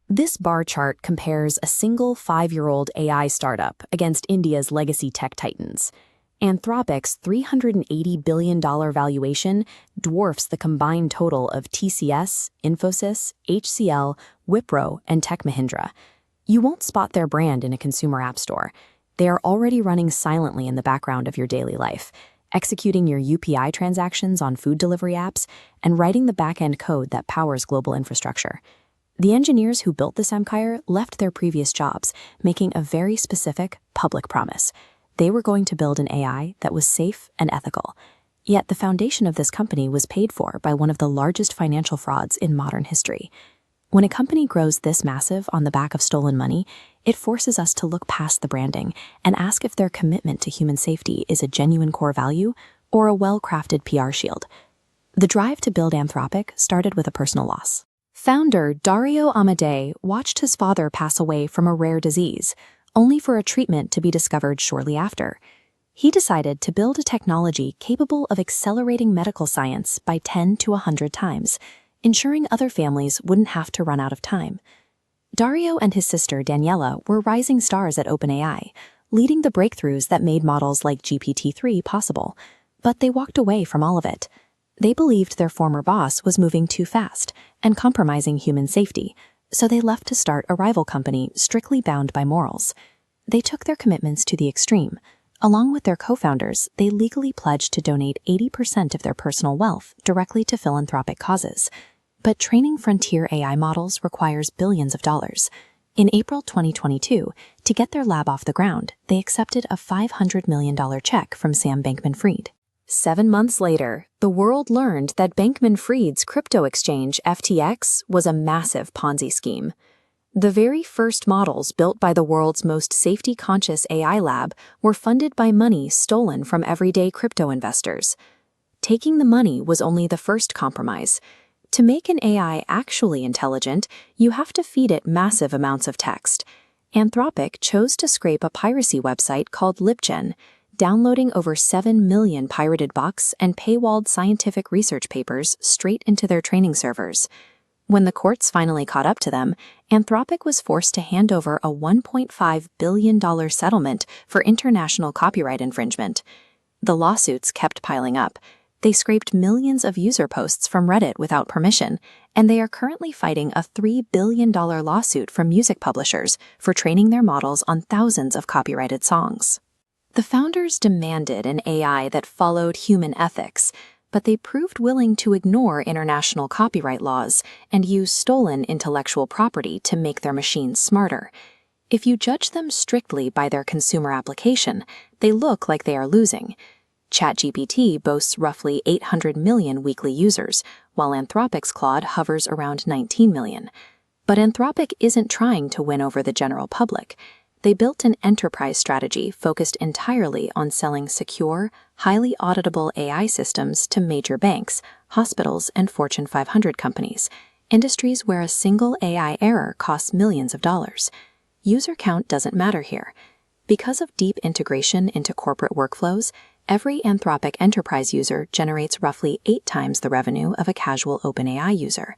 This bar chart compares a single 5-year-old AI startup against India's legacy tech titans. Anthropic's $380 billion valuation dwarfs the combined total of TCS, Infosys, HCL, Wipro, and Tech Mahindra. You won't spot their brand in a consumer app store. They are already running silently in the background of your daily life, executing your UPI transactions on food delivery apps and writing the back-end code that powers global infrastructure. The engineers who built this empire left their previous jobs, making a very specific, public promise. They were going to build an AI that was safe and ethical. Yet the foundation of this company was paid for by one of the largest financial frauds in modern history. When a company grows this massive on the back of stolen money, it forces us to look past the branding and ask if their commitment to human safety is a genuine core value or a well-crafted PR shield. The drive to build Anthropic started with a personal loss. Founder Dario Amodei watched his father pass away from a rare disease, only for a treatment to be discovered shortly after. He decided to build a technology capable of accelerating medical science by 10 to 100 times, ensuring other families wouldn't have to run out of time. Dario and his sister Daniela were rising stars at OpenAI, leading the breakthroughs that made models like GPT-3 possible, but they walked away from all of it. They believed their former boss was moving too fast and compromising human safety, so they left to start a rival company strictly bound by morals. They took their commitments to the extreme. Along with their co-founders, they legally pledged to donate 80% of their personal wealth directly to philanthropic causes. But training frontier AI models requires billions of dollars. In April 2022, to get their lab off the ground, they accepted a $500 million check from Sam Bankman-Fried. 7 months later, the world learned that Bankman-Fried's crypto exchange FTX was a massive Ponzi scheme. The very first models built by the world's most safety-conscious AI lab were funded by money stolen from everyday crypto investors. Taking the money was only the first compromise. To make an AI actually intelligent, you have to feed it massive amounts of text. Anthropic chose to scrape a piracy website called LibGen, downloading over 7 million pirated books and paywalled scientific research papers straight into their training servers. When the courts finally caught up to them, Anthropic was forced to hand over a $1.5 billion settlement for international copyright infringement. The lawsuits kept piling up. They scraped millions of user posts from Reddit without permission, and they are currently fighting a $3 billion lawsuit from music publishers for training their models on thousands of copyrighted songs. The founders demanded an AI that followed human ethics, but they proved willing to ignore international copyright laws and use stolen intellectual property to make their machines smarter. If you judge them strictly by their consumer application, they look like they are losing. ChatGPT boasts roughly 800 million weekly users, while Anthropic's Claude hovers around 19 million. But Anthropic isn't trying to win over the general public. They built an enterprise strategy focused entirely on selling secure, highly auditable AI systems to major banks, hospitals, and Fortune 500 companies, industries where a single AI error costs millions of dollars. User count doesn't matter here. Because of deep integration into corporate workflows, every Anthropic enterprise user generates roughly 8 times the revenue of a casual OpenAI user.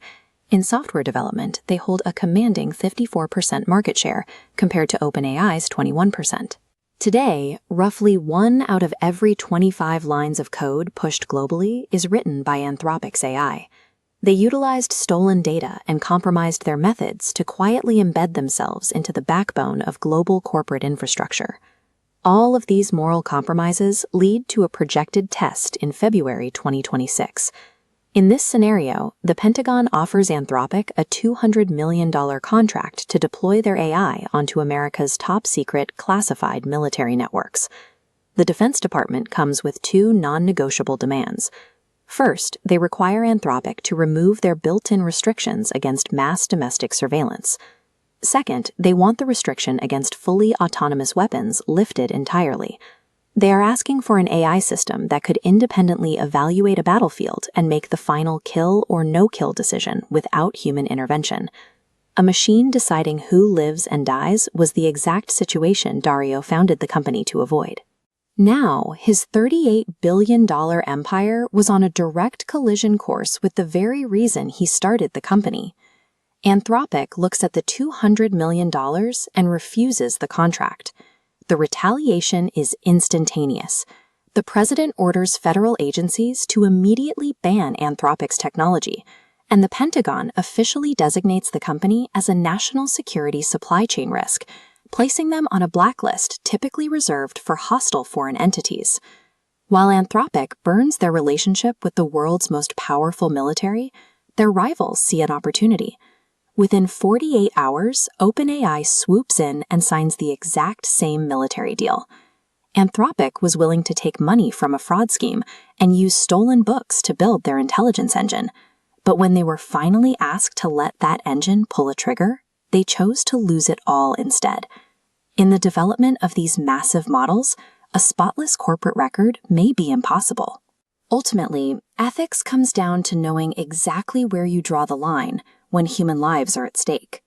In software development, they hold a commanding 54% market share compared to OpenAI's 21%. Today, roughly 1 out of every 25 lines of code pushed globally is written by Anthropic's AI. They utilized stolen data and compromised their methods to quietly embed themselves into the backbone of global corporate infrastructure. All of these moral compromises lead to a projected test in February 2026. In this scenario, the Pentagon offers Anthropic a $200 million contract to deploy their AI onto America's top-secret classified military networks. The Defense Department comes with 2 non-negotiable demands. First, they require Anthropic to remove their built-in restrictions against mass domestic surveillance. Second, they want the restriction against fully autonomous weapons lifted entirely. They are asking for an AI system that could independently evaluate a battlefield and make the final kill or no-kill decision without human intervention. A machine deciding who lives and dies was the exact situation Dario founded the company to avoid. Now, his $38 billion empire was on a direct collision course with the very reason he started the company. Anthropic looks at the $200 million and refuses the contract. The retaliation is instantaneous. The president orders federal agencies to immediately ban Anthropic's technology, and the Pentagon officially designates the company as a national security supply chain risk, placing them on a blacklist typically reserved for hostile foreign entities. While Anthropic burns their relationship with the world's most powerful military, their rivals see an opportunity. Within 48 hours, OpenAI swoops in and signs the exact same military deal. Anthropic was willing to take money from a fraud scheme and use stolen books to build their intelligence engine. But when they were finally asked to let that engine pull a trigger, they chose to lose it all instead. In the development of these massive models, a spotless corporate record may be impossible. Ultimately, ethics comes down to knowing exactly where you draw the line when human lives are at stake.